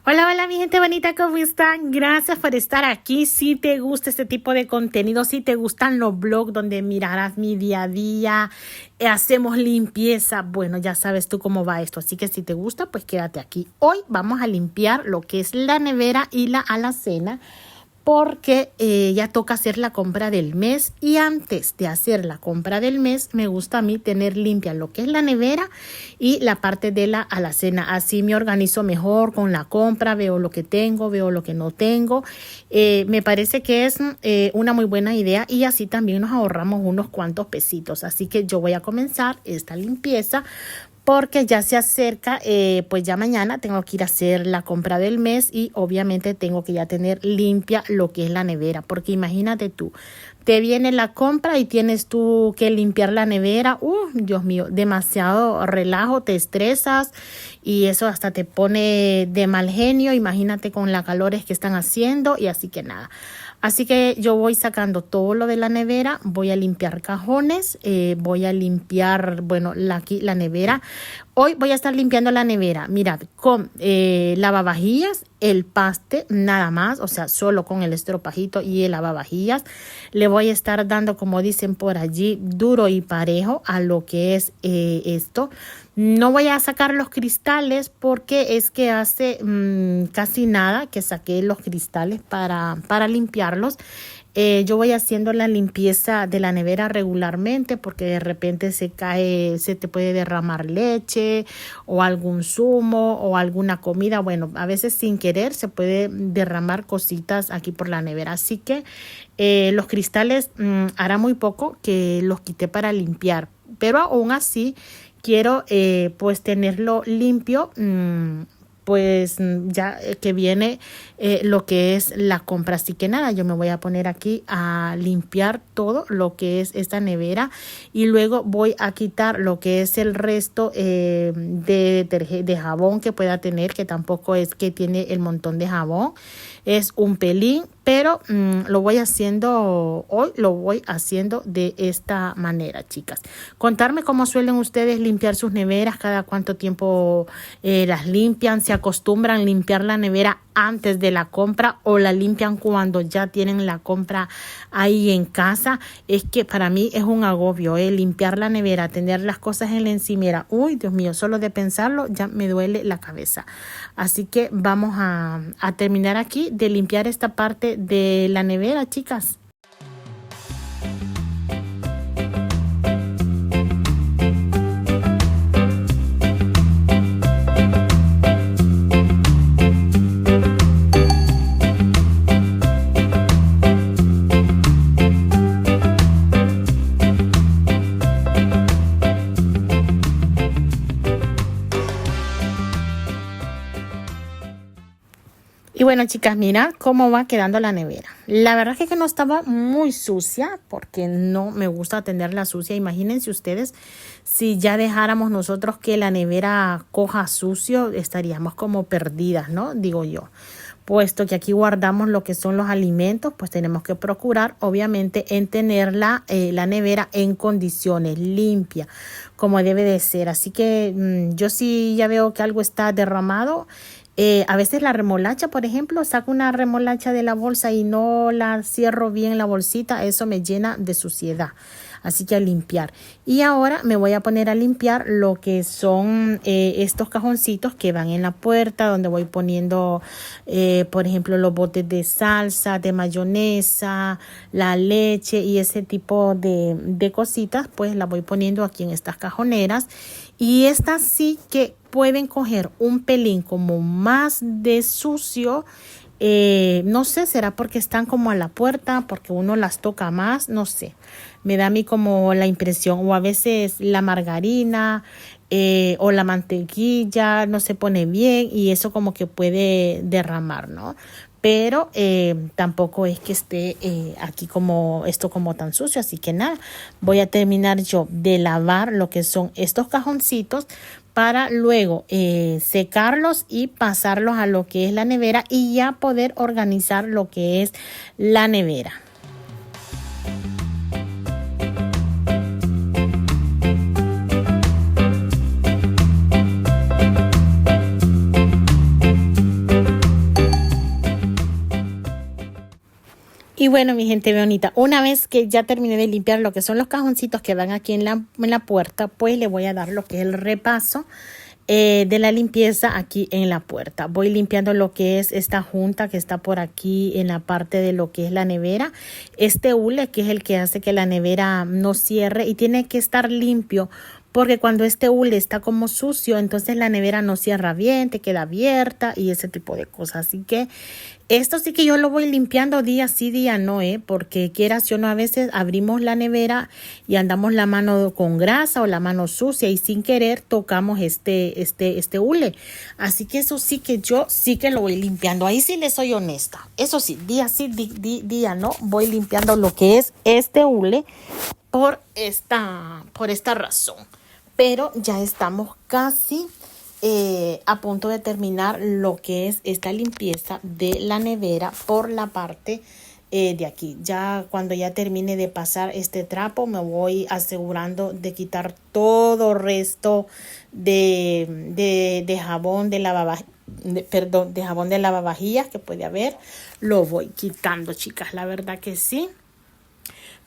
Hola, hola mi gente bonita, ¿cómo están? Gracias por estar aquí. Si te gusta este tipo de contenido, si te gustan los vlogs donde mirarás mi día a día, hacemos limpieza, bueno, ya sabes tú cómo va esto. Así que si te gusta, pues quédate aquí. Hoy vamos a limpiar lo que es la nevera y la alacena, porque ya toca hacer la compra del mes, y antes de hacer la compra del mes me gusta a mí tener limpia lo que es la nevera y la parte de la alacena. Así me organizo mejor con la compra, veo lo que tengo, veo lo que no tengo. Me parece que es una muy buena idea, y así también nos ahorramos unos cuantos pesitos. Así que yo voy a comenzar esta limpieza porque ya se acerca, pues ya mañana tengo que ir a hacer la compra del mes, y obviamente tengo que ya tener limpia lo que es la nevera, porque imagínate tú, te viene la compra y tienes tú que limpiar la nevera. Dios mío, demasiado relajo, te estresas y eso hasta te pone de mal genio. Imagínate con las calores que están haciendo, y así que nada. Así que yo voy sacando todo lo de la nevera, voy a limpiar cajones, voy a limpiar, bueno, la nevera. Hoy voy a estar limpiando la nevera, mirad, con lavavajillas, el paste, nada más, o sea, solo con el estropajito y el lavavajillas. Le voy a estar dando, como dicen por allí, duro y parejo a lo que es esto. No voy a sacar los cristales porque es que hace casi nada que saqué los cristales para limpiarlos. Yo voy haciendo la limpieza de la nevera regularmente, porque de repente se te puede derramar leche o algún zumo o alguna comida. Bueno, a veces sin querer se puede derramar cositas aquí por la nevera. Así que los cristales hará muy poco que los quité para limpiar, pero aún así quiero pues tenerlo limpio. Pues ya que viene lo que es la compra. Así que nada, yo me voy a poner aquí a limpiar todo lo que es esta nevera, y luego voy a quitar lo que es el resto de jabón que pueda tener, que tampoco es que tiene el montón de jabón, es un pelín, pero lo voy haciendo hoy, lo voy haciendo de esta manera, chicas. Contarme cómo suelen ustedes limpiar sus neveras, cada cuánto tiempo las limpian, se acostumbran a limpiar la nevera antes de la compra o la limpian cuando ya tienen la compra ahí en casa. Es que para mí es un agobio limpiar la nevera, tener las cosas en la encimera. Uy, Dios mío, solo de pensarlo ya me duele la cabeza. Así que vamos a terminar aquí de limpiar esta parte de la nevera, chicas. Y bueno, chicas, mira cómo va quedando la nevera. La verdad es que no estaba muy sucia, porque no me gusta tenerla sucia. Imagínense ustedes, si ya dejáramos nosotros que la nevera coja sucio, estaríamos como perdidas, ¿no? Digo yo. Puesto que aquí guardamos lo que son los alimentos, pues tenemos que procurar, obviamente, en tener la nevera en condiciones limpia, como debe de ser. Así que yo sí ya veo que algo está derramado. A veces la remolacha, por ejemplo, saco una remolacha de la bolsa y no la cierro bien la bolsita, eso me llena de suciedad. Así que a limpiar. Y ahora me voy a poner a limpiar lo que son estos cajoncitos que van en la puerta, donde voy poniendo, por ejemplo, los botes de salsa, de mayonesa, la leche y ese tipo de cositas, pues las voy poniendo aquí en estas cajoneras. Y estas sí que pueden coger un pelín como más de sucio. No sé, será porque están como a la puerta, porque uno las toca más, no sé. Me da a mí como la impresión, o a veces la margarina o la mantequilla no se pone bien y eso como que puede derramar, ¿no? Pero tampoco es que esté aquí como esto como tan sucio, así que nada, voy a terminar yo de lavar lo que son estos cajoncitos para luego secarlos y pasarlos a lo que es la nevera y ya poder organizar lo que es la nevera. Y bueno, mi gente bonita, una vez que ya terminé de limpiar lo que son los cajoncitos que van aquí en la puerta, pues le voy a dar lo que es el repaso de la limpieza aquí en la puerta. Voy limpiando lo que es esta junta que está por aquí en la parte de lo que es la nevera. Este hule que es el que hace que la nevera no cierre y tiene que estar limpio. Porque cuando este hule está como sucio, entonces la nevera no cierra bien, te queda abierta y ese tipo de cosas. Así que esto sí que yo lo voy limpiando día sí, día no, porque quieras yo no, a veces abrimos la nevera y andamos la mano con grasa o la mano sucia y sin querer tocamos este hule. Así que eso sí que yo sí que lo voy limpiando. Ahí sí le soy honesta. Eso sí, día no, voy limpiando lo que es este hule por esta razón. Pero ya estamos casi a punto de terminar lo que es esta limpieza de la nevera por la parte de aquí. Ya cuando ya termine de pasar este trapo, me voy asegurando de quitar todo resto de jabón de lavavajillas. De jabón de lavavajillas que puede haber. Lo voy quitando, chicas, la verdad que sí.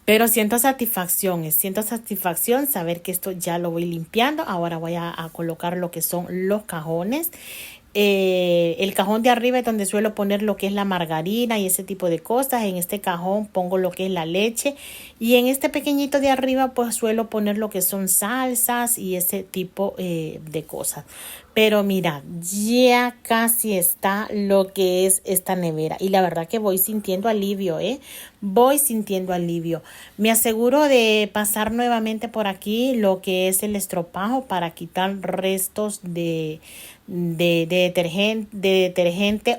Pero siento satisfacción saber que esto ya lo voy limpiando. Ahora voy a colocar lo que son los cajones. El cajón de arriba es donde suelo poner lo que es la margarina y ese tipo de cosas. En este cajón pongo lo que es la leche. Y en este pequeñito de arriba pues suelo poner lo que son salsas y ese tipo de cosas. Pero mira, ya casi está lo que es esta nevera. Y la verdad que voy sintiendo alivio, Voy sintiendo alivio. Me aseguro de pasar nuevamente por aquí lo que es el estropajo para quitar restos de detergente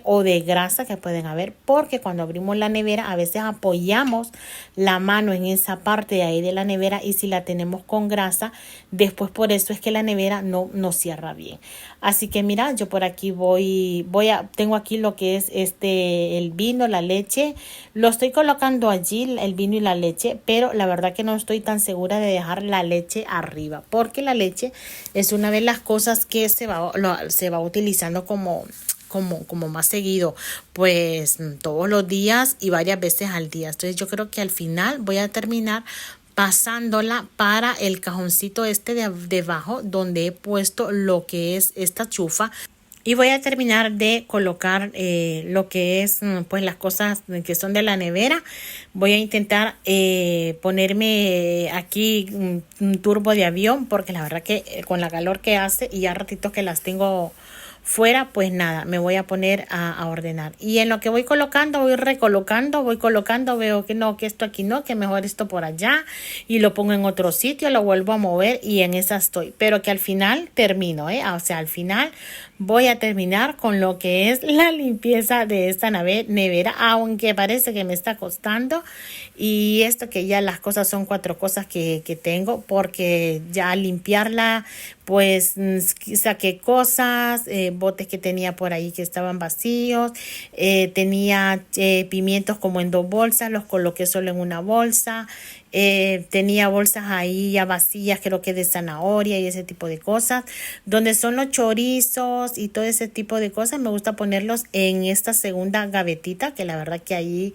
o de grasa que pueden haber, porque cuando abrimos la nevera a veces apoyamos la mano en esa parte de ahí de la nevera y si la tenemos con grasa, después por eso es que la nevera no cierra bien. Así que mira, yo por aquí tengo aquí lo que es el vino, la leche, lo estoy colocando allí, el vino y la leche, pero la verdad que no estoy tan segura de dejar la leche arriba, porque la leche es una de las cosas que se va utilizando como más seguido, pues todos los días y varias veces al día. Entonces yo creo que al final voy a terminar pasándola para el cajoncito de debajo donde he puesto lo que es esta chufa. Y voy a terminar de colocar lo que es pues las cosas que son de la nevera. Voy a intentar ponerme aquí un turbo de avión porque la verdad que con la calor que hace y ya ratitos que las tengo fuera, pues nada, me voy a poner a ordenar. Y en lo que voy colocando, voy recolocando, voy colocando, veo que no, que esto aquí no, que mejor esto por allá y lo pongo en otro sitio, lo vuelvo a mover y en esa estoy. Pero que al final termino, o sea, al final voy a terminar con lo que es la limpieza de esta nevera, aunque parece que me está costando. Y esto que ya las cosas son 4 cosas que tengo, porque ya al limpiarla, pues saqué cosas, botes que tenía por ahí que estaban vacíos, tenía pimientos como en 2 bolsas, los coloqué solo en una bolsa. Tenía bolsas ahí ya vacías, creo que de zanahoria y ese tipo de cosas. Donde son los chorizos y todo ese tipo de cosas, me gusta ponerlos en esta segunda gavetita, que la verdad que ahí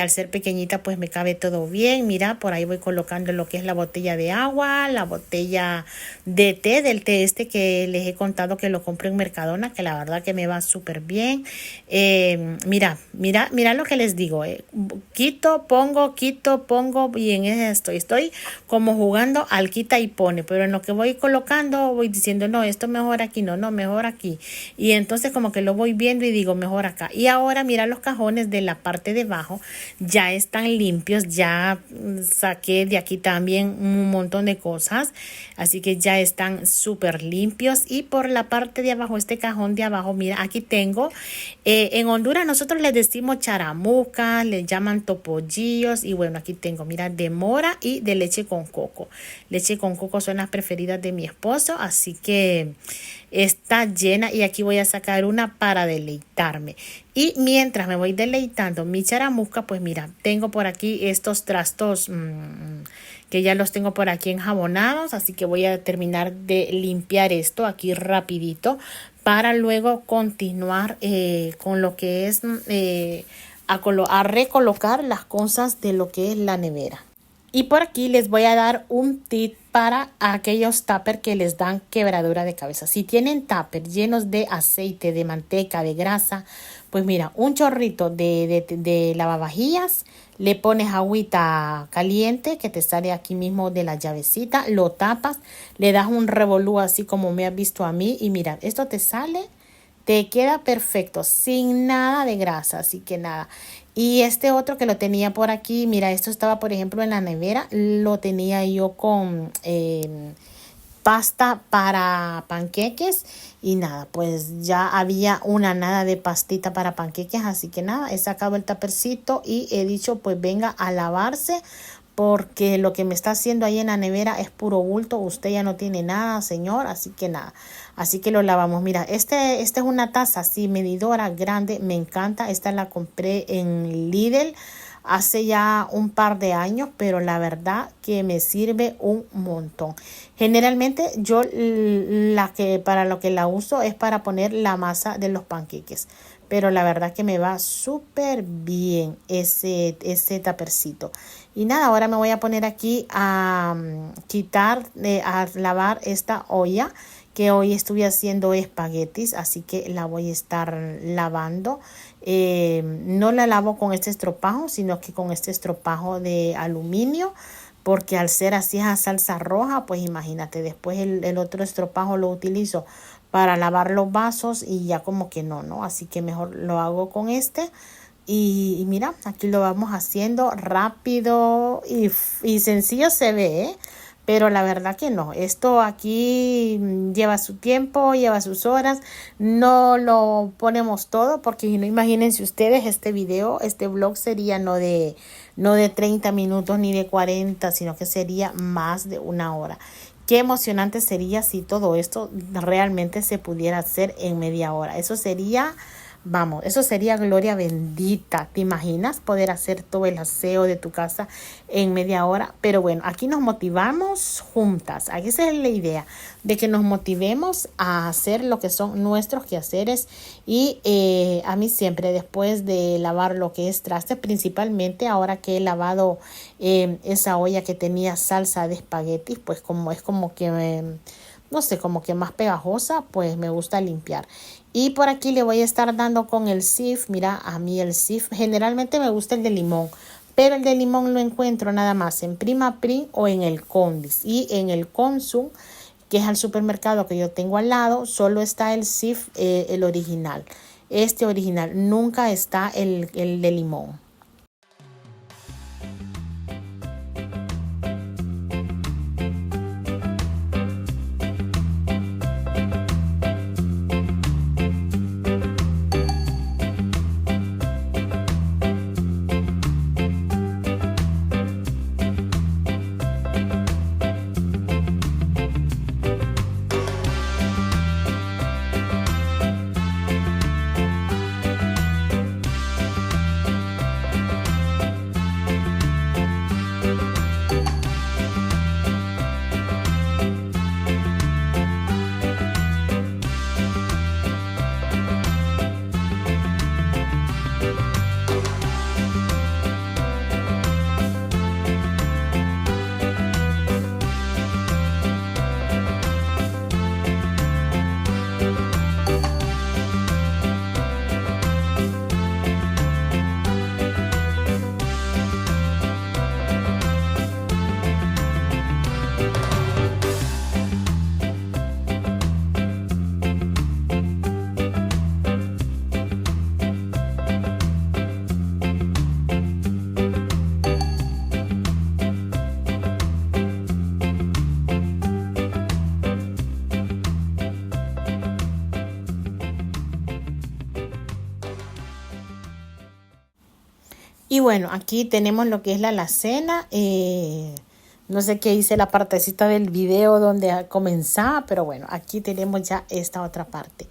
al ser pequeñita pues me cabe todo bien. Mira, por ahí voy colocando lo que es la botella de agua, la botella de té, del té este que les he contado que lo compré en Mercadona, que la verdad que me va súper bien. Mira lo que les digo, quito, pongo y en eso estoy como jugando al quita y pone, pero en lo que voy colocando voy diciendo no, esto mejor aquí, no, mejor aquí, y entonces como que lo voy viendo y digo mejor acá. Y ahora mira, los cajones de la parte de abajo ya están limpios, ya saqué de aquí también un montón de cosas, así que ya están súper limpios. Y por la parte de abajo, este cajón de abajo, mira, aquí tengo, en Honduras nosotros les decimos charamuscas, les llaman topollillos, y bueno, aquí tengo, mira, de mora y de leche con coco. Leche con coco son las preferidas de mi esposo, así que está llena y aquí voy a sacar una para deleitarme. Y mientras me voy deleitando mi charamusca, pues mira, tengo por aquí estos trastos que ya los tengo por aquí enjabonados, así que voy a terminar de limpiar esto aquí rapidito para luego continuar con lo que es a recolocar las cosas de lo que es la nevera. Y por aquí les voy a dar un tip para aquellos tuppers que les dan quebradura de cabeza. Si tienen tuppers llenos de aceite, de manteca, de grasa, pues mira, un chorrito de lavavajillas, le pones agüita caliente que te sale aquí mismo de la llavecita, lo tapas, le das un revolú así como me has visto a mí y mira, esto te sale. Te queda perfecto, sin nada de grasa, así que nada. Y este otro que lo tenía por aquí, mira, esto estaba por ejemplo en la nevera, lo tenía yo con pasta para panqueques y nada, pues ya había una nada de pastita para panqueques, así que nada, he sacado el tapercito y he dicho pues venga a lavarse porque lo que me está haciendo ahí en la nevera es puro bulto, usted ya no tiene nada, señor, así que nada, así que lo lavamos. Mira, esta es una taza así, medidora grande, me encanta, esta la compré en Lidl hace ya un par de años, pero la verdad que me sirve un montón. Generalmente yo para lo que la uso es para poner la masa de los panqueques, pero la verdad que me va súper bien ese tapercito. Y nada, ahora me voy a poner aquí a a lavar esta olla que hoy estuve haciendo espaguetis, así que la voy a estar lavando. No la lavo con este estropajo, sino que con este estropajo de aluminio, porque al ser así esa salsa roja, pues imagínate, después el otro estropajo lo utilizo para lavar los vasos y ya como que no, así que mejor lo hago con este. Y mira, aquí lo vamos haciendo rápido y sencillo se ve, ¿eh? Pero la verdad que no, esto aquí lleva su tiempo, lleva sus horas, no lo ponemos todo porque no, imagínense ustedes este video, este vlog sería no de 30 minutos ni de 40, sino que sería más de una hora. Qué emocionante sería si todo esto realmente se pudiera hacer en media hora, eso sería... Vamos, eso sería gloria bendita. ¿Te imaginas poder hacer todo el aseo de tu casa en media hora? Pero bueno, aquí nos motivamos juntas. Aquí esa es la idea, de que nos motivemos a hacer lo que son nuestros quehaceres. Y a mí siempre, después de lavar lo que es traste, principalmente ahora que he lavado esa olla que tenía salsa de espaguetis, pues como es como que... no sé, como que más pegajosa, pues me gusta limpiar. Y por aquí le voy a estar dando con el Cif. Mira, a mí el Cif generalmente me gusta el de limón, pero el de limón lo encuentro nada más en Prima Print o en el Condis. Y en el Consum, que es el supermercado que yo tengo al lado, solo está el Cif, el original. Este original, nunca está el de limón. Y bueno, aquí tenemos lo que es la alacena. No sé qué hice la partecita del video donde comenzaba, pero bueno, aquí tenemos ya esta otra parte.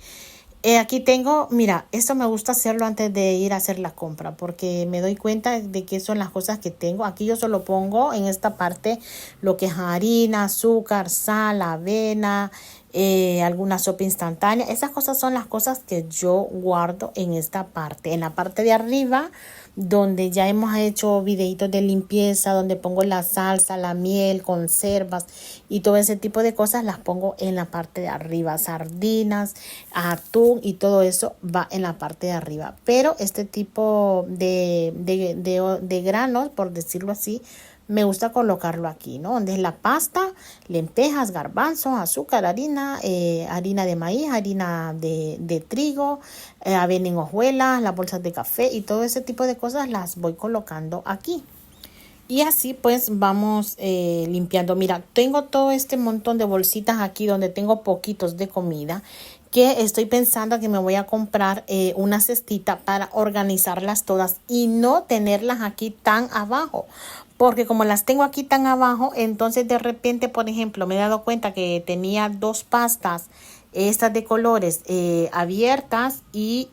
Aquí tengo, mira, esto me gusta hacerlo antes de ir a hacer la compra porque me doy cuenta de qué son las cosas que tengo. Aquí yo solo pongo en esta parte lo que es harina, azúcar, sal, avena, alguna sopa instantánea. Esas cosas son las cosas que yo guardo en esta parte. En la parte de arriba donde ya hemos hecho videitos de limpieza, donde pongo la salsa, la miel, conservas y todo ese tipo de cosas las pongo en la parte de arriba. Sardinas, atún y todo eso va en la parte de arriba. Pero este tipo de granos, por decirlo así, me gusta colocarlo aquí, ¿no? Donde es la pasta, lentejas, garbanzos, azúcar, harina, harina de maíz, harina de trigo, avena en hojuelas, las bolsas de café y todo ese tipo de cosas las voy colocando aquí. Y así pues vamos limpiando. Mira, tengo todo este montón de bolsitas aquí donde tengo poquitos de comida que estoy pensando que me voy a comprar una cestita para organizarlas todas y no tenerlas aquí tan abajo. Porque como las tengo aquí tan abajo, entonces de repente, por ejemplo, me he dado cuenta que tenía dos pastas, estas de colores abiertas y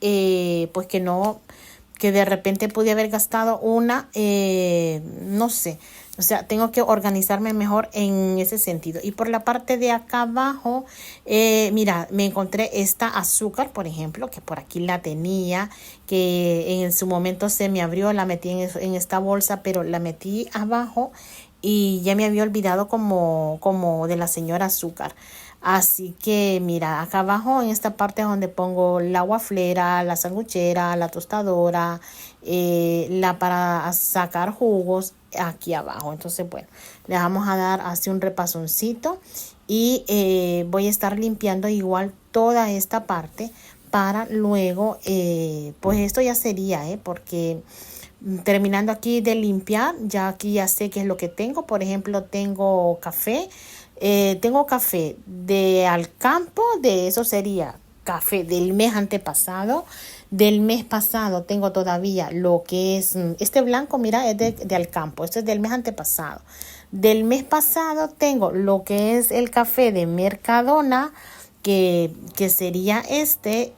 pues que de repente pude haber gastado una, no sé. O sea, tengo que organizarme mejor en ese sentido. Y por la parte de acá abajo, mira, me encontré esta azúcar, por ejemplo, que por aquí la tenía, que en su momento se me abrió, la metí en esta bolsa, pero la metí abajo y ya me había olvidado como de la señora azúcar. Así que mira, acá abajo en esta parte es donde pongo la waflera, la sanguchera, la tostadora, la para sacar jugos aquí abajo. Entonces, bueno, le vamos a dar así un repasoncito y voy a estar limpiando igual toda esta parte para luego, pues esto ya sería, porque terminando aquí de limpiar, ya aquí ya sé qué es lo que tengo. Por ejemplo, tengo café de Alcampo, de eso sería café del mes antepasado. Del mes pasado tengo todavía lo que es, este blanco, mira, es de Alcampo, este es del mes antepasado. Del mes pasado tengo lo que es el café de Mercadona, que sería este,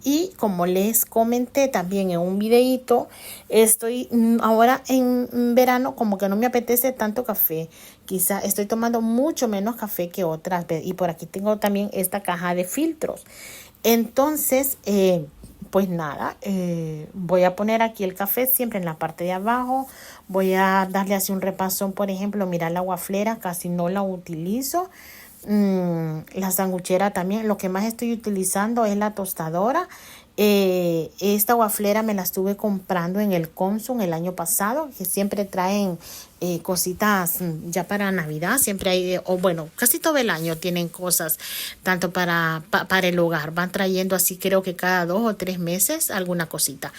y como les comenté también en un videito, estoy ahora en verano como que no me apetece tanto café. Quizá estoy tomando mucho menos café que otras veces. Y por aquí tengo también esta caja de filtros. Entonces, pues nada, voy a poner aquí el café siempre en la parte de abajo. Voy a darle así un repasón, por ejemplo, mira la waflera, casi no la utilizo. La sanguchera también. Lo que más estoy utilizando es la tostadora. Esta waflera me la estuve comprando en el Consum el año pasado, que siempre traen cositas ya para Navidad. Siempre hay, o bueno, casi todo el año tienen cosas, tanto para el hogar. Van trayendo así, creo que cada 2 o 3 meses alguna cosita.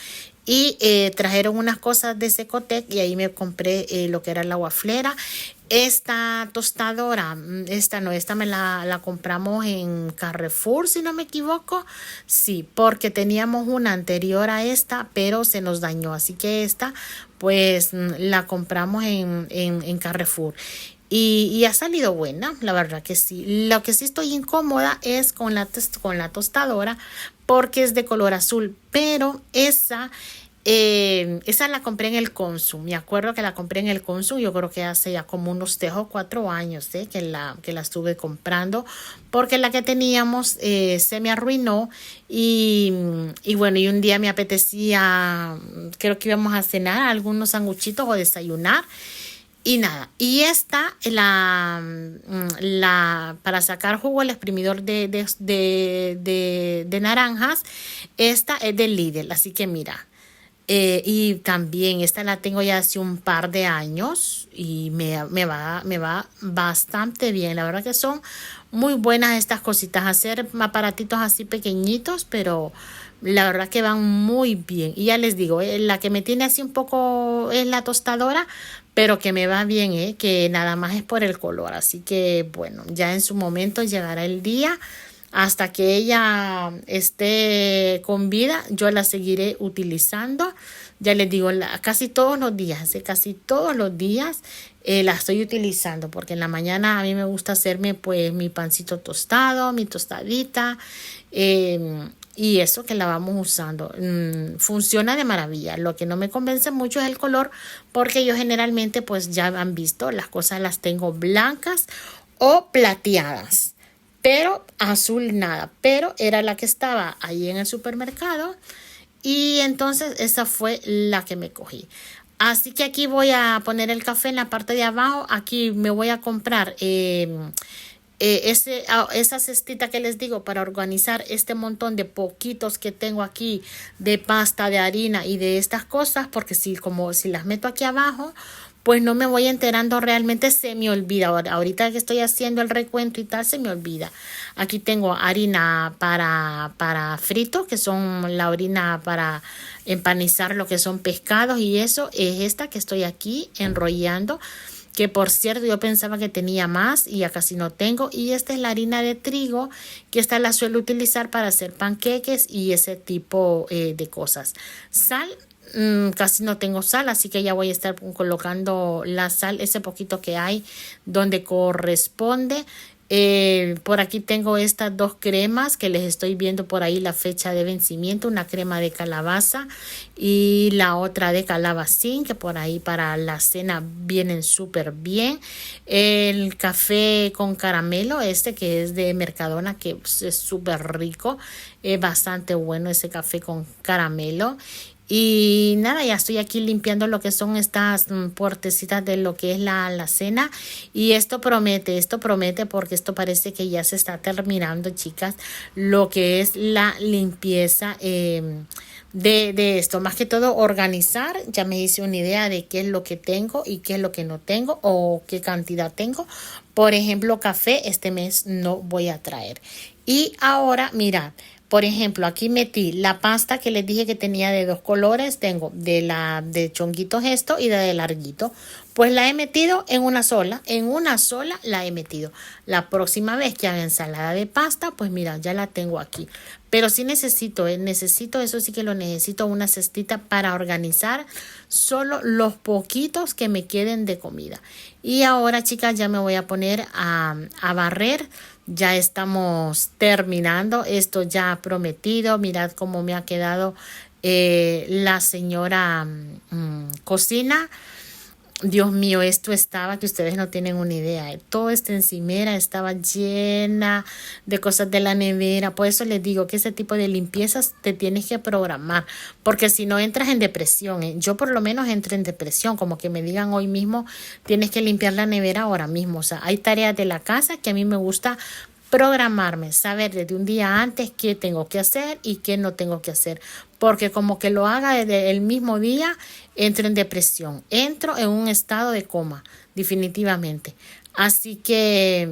Y trajeron unas cosas de Secotec y ahí me compré lo que era la waflera. Esta tostadora, esta me la compramos en Carrefour, si no me equivoco. Sí, porque teníamos una anterior a esta, pero se nos dañó. Así que esta, pues la compramos en Carrefour. Y ha salido buena, la verdad que sí. Lo que sí estoy incómoda es con la tostadora porque es de color azul, pero esa la compré en el Consum. Me acuerdo que la compré en el Consum. Yo creo que hace ya como unos 3 o 4 años que la estuve comprando. Porque la que teníamos se me arruinó. Y bueno, y un día me apetecía, creo que íbamos a cenar algunos sanguchitos o desayunar. Y nada, y esta, para sacar jugo, el exprimidor de naranjas, esta es de Lidl, así que mira. Y también esta la tengo ya hace un par de años y me va bastante bien. La verdad que son muy buenas estas cositas. Hacer aparatitos así pequeñitos, pero la verdad que van muy bien. Y ya les digo, la que me tiene así un poco es la tostadora, pero que me va bien, que nada más es por el color. Así que bueno, ya en su momento llegará el día. Hasta que ella esté con vida, yo la seguiré utilizando. Ya les digo, casi todos los días, la estoy utilizando. Porque en la mañana a mí me gusta hacerme pues mi pancito tostado, mi tostadita. Y eso que la vamos usando. Funciona de maravilla. Lo que no me convence mucho es el color. Porque yo generalmente pues ya han visto, las cosas las tengo blancas o plateadas. Pero azul nada, pero era la que estaba ahí en el supermercado Y entonces esa fue la que me cogí. Así que aquí voy a poner el café en la parte de abajo. Aquí me voy a comprar esa cestita que les digo para organizar este montón de poquitos que tengo aquí de pasta, de harina y de estas cosas, porque si las meto aquí abajo, pues no me voy enterando, realmente se me olvida. Ahorita que estoy haciendo el recuento y tal, se me olvida. Aquí tengo harina para frito, que son la harina para empanizar lo que son pescados, y eso es esta que estoy aquí enrollando, que por cierto yo pensaba que tenía más y ya casi no tengo. Y esta es la harina de trigo, que esta la suelo utilizar para hacer panqueques y ese tipo de cosas. Sal, casi no tengo sal, así que ya voy a estar colocando la sal, ese poquito que hay donde corresponde. Por aquí tengo estas dos cremas que les estoy viendo por ahí la fecha de vencimiento, una crema de calabaza y la otra de calabacín, que por ahí para la cena vienen súper bien. El café con caramelo, este que es de Mercadona, que es súper rico, es bastante bueno ese café con caramelo. Y nada, ya estoy aquí limpiando lo que son estas puertecitas de lo que es la cena. Y esto promete porque esto parece que ya se está terminando, chicas, lo que es la limpieza de esto. Más que todo organizar, ya me hice una idea de qué es lo que tengo y qué es lo que no tengo o qué cantidad tengo. Por ejemplo, café este mes no voy a traer. Y ahora, mirad. Por ejemplo, aquí metí la pasta que les dije que tenía de dos colores. Tengo de chonguitos esto y de larguito. Pues la he metido en una sola la he metido. La próxima vez que haga ensalada de pasta, pues mira, ya la tengo aquí. Pero sí necesito, eso sí que lo necesito, una cestita para organizar solo los poquitos que me queden de comida. Y ahora, chicas, ya me voy a poner a barrer. Ya estamos terminando, esto ya prometido. Mirad cómo me ha quedado la señora cocina. Dios mío, esto estaba que ustedes no tienen una idea. Toda esta encimera estaba llena de cosas de la nevera. Por eso les digo que ese tipo de limpiezas te tienes que programar, porque si no entras en depresión. Yo por lo menos entré en depresión, como que me digan hoy mismo tienes que limpiar la nevera ahora mismo. O sea, hay tareas de la casa que a mí me gusta programarme, saber desde un día antes qué tengo que hacer y qué no tengo que hacer, porque como que lo haga desde el mismo día, entro en depresión, entro en un estado de coma, definitivamente. Así que,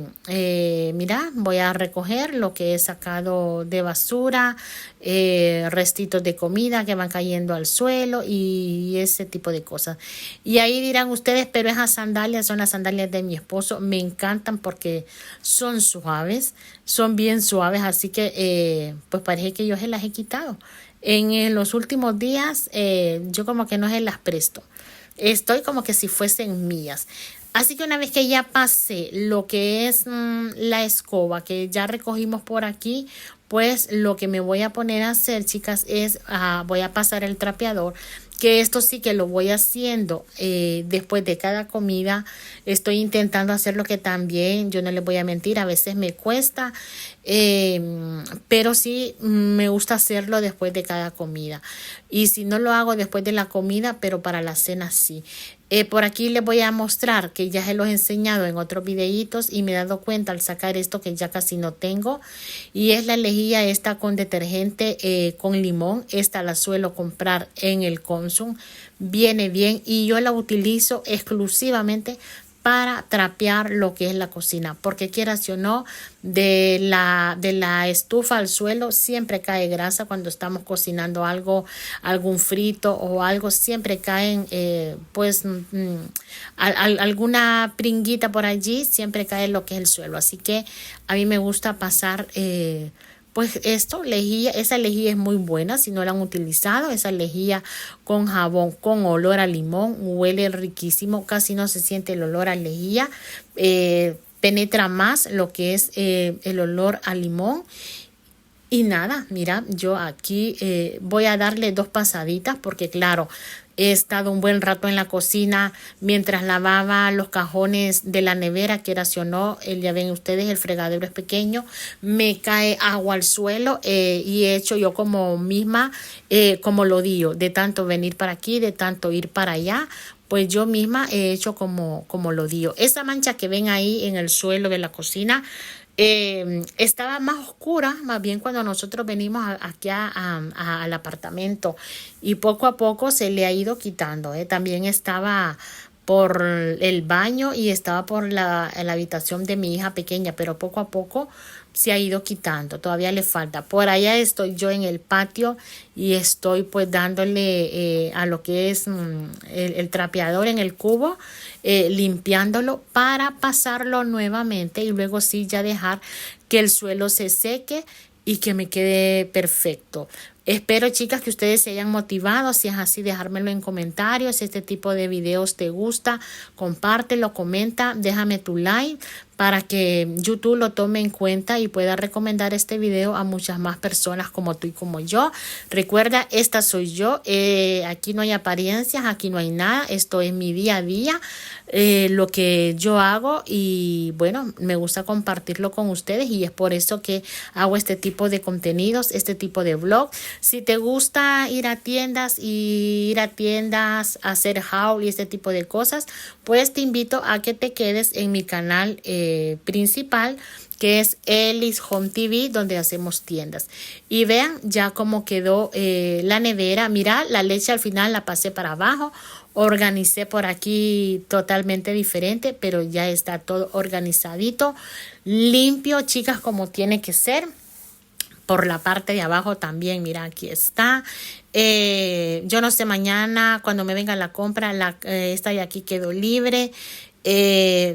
mira, voy a recoger lo que he sacado de basura, restitos de comida que van cayendo al suelo y ese tipo de cosas. Y ahí dirán ustedes, pero esas sandalias son las sandalias de mi esposo. Me encantan porque son suaves, son bien suaves, así que pues parece que yo se las he quitado. En los últimos días yo como que no se las presto. Estoy como que si fuesen mías. Así que una vez que ya pasé lo que es la escoba, que ya recogimos por aquí, pues lo que me voy a poner a hacer, chicas, es voy a pasar el trapeador, que esto sí que lo voy haciendo después de cada comida. Estoy intentando hacer lo que también, yo no les voy a mentir, a veces me cuesta, pero sí me gusta hacerlo después de cada comida. Y si no lo hago después de la comida, pero para la cena sí. Por aquí les voy a mostrar que ya se los he enseñado en otros videitos y me he dado cuenta al sacar esto que ya casi no tengo, y es la lejía esta con detergente con limón. Esta la suelo comprar en el Consum, viene bien y yo la utilizo exclusivamente para trapear lo que es la cocina, porque quieras o no, de la estufa al suelo siempre cae grasa cuando estamos cocinando algo, algún frito o algo, siempre caen alguna pringuita por allí, siempre cae lo que es el suelo. Así que a mí me gusta pasar pues esto, lejía, esa lejía es muy buena. Si no la han utilizado, esa lejía con jabón, con olor a limón, huele riquísimo, casi no se siente el olor a lejía, penetra más lo que es el olor a limón. Y nada, mira, yo aquí voy a darle dos pasaditas porque claro, He estado un buen rato en la cocina mientras lavaba los cajones de la nevera, quieras o no, ya ven ustedes, el fregadero es pequeño, me cae agua al suelo y he hecho yo como misma, como lo digo, de tanto venir para aquí, de tanto ir para allá, pues yo misma he hecho como lo digo. Esa mancha que ven ahí en el suelo de la cocina estaba más oscura, más bien cuando nosotros venimos aquí al apartamento, y poco a poco se le ha ido quitando. También estaba por el baño y estaba por la habitación de mi hija pequeña, pero poco a poco se ha ido quitando, todavía le falta. Por allá estoy yo en el patio y estoy pues dándole a lo que es el trapeador en el cubo, limpiándolo para pasarlo nuevamente y luego sí ya dejar que el suelo se seque y que me quede perfecto. Espero, chicas, que ustedes se hayan motivado. Si es así, dejármelo en comentarios. Si este tipo de videos te gusta, compártelo, comenta, déjame tu like para que YouTube lo tome en cuenta y pueda recomendar este video a muchas más personas como tú y como yo. Recuerda, esta soy yo. Aquí no hay apariencias, aquí no hay nada. Esto es mi día a día, lo que yo hago, y bueno, me gusta compartirlo con ustedes y es por eso que hago este tipo de contenidos, este tipo de vlog. Si te gusta ir a tiendas hacer haul y este tipo de cosas, pues te invito a que te quedes en mi canal principal, que es Elis Home TV, donde hacemos tiendas. Y vean ya cómo quedó la nevera. Mira, la leche al final la pasé para abajo, organicé por aquí totalmente diferente, pero ya está todo organizadito, limpio, chicas, como tiene que ser. Por la parte de abajo también, mira, aquí está. Yo no sé, mañana cuando me venga la compra, esta de aquí quedó libre.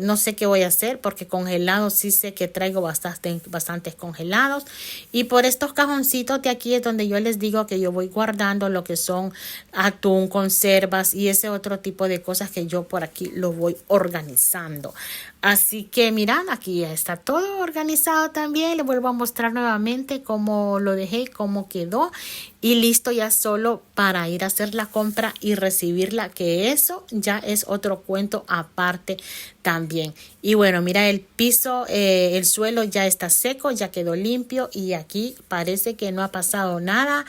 No sé qué voy a hacer porque congelados sí sé que traigo bastantes congelados. Y por estos cajoncitos de aquí es donde yo les digo que yo voy guardando lo que son atún, conservas y ese otro tipo de cosas que yo por aquí lo voy organizando. Así que mirad, aquí ya está todo organizado también. Les vuelvo a mostrar nuevamente cómo lo dejé, cómo quedó. Y listo ya solo para ir a hacer la compra y recibirla, que eso ya es otro cuento aparte también. Y bueno, mira el piso, el suelo ya está seco, ya quedó limpio y aquí parece que no ha pasado nada.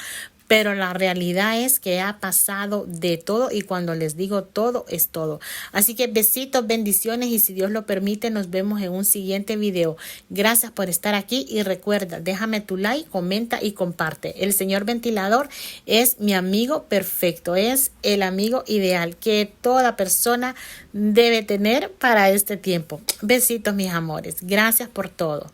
Pero la realidad es que ha pasado de todo y cuando les digo todo es todo. Así que besitos, bendiciones y si Dios lo permite nos vemos en un siguiente video. Gracias por estar aquí y recuerda, déjame tu like, comenta y comparte. El señor ventilador es mi amigo perfecto, es el amigo ideal que toda persona debe tener para este tiempo. Besitos, mis amores. Gracias por todo.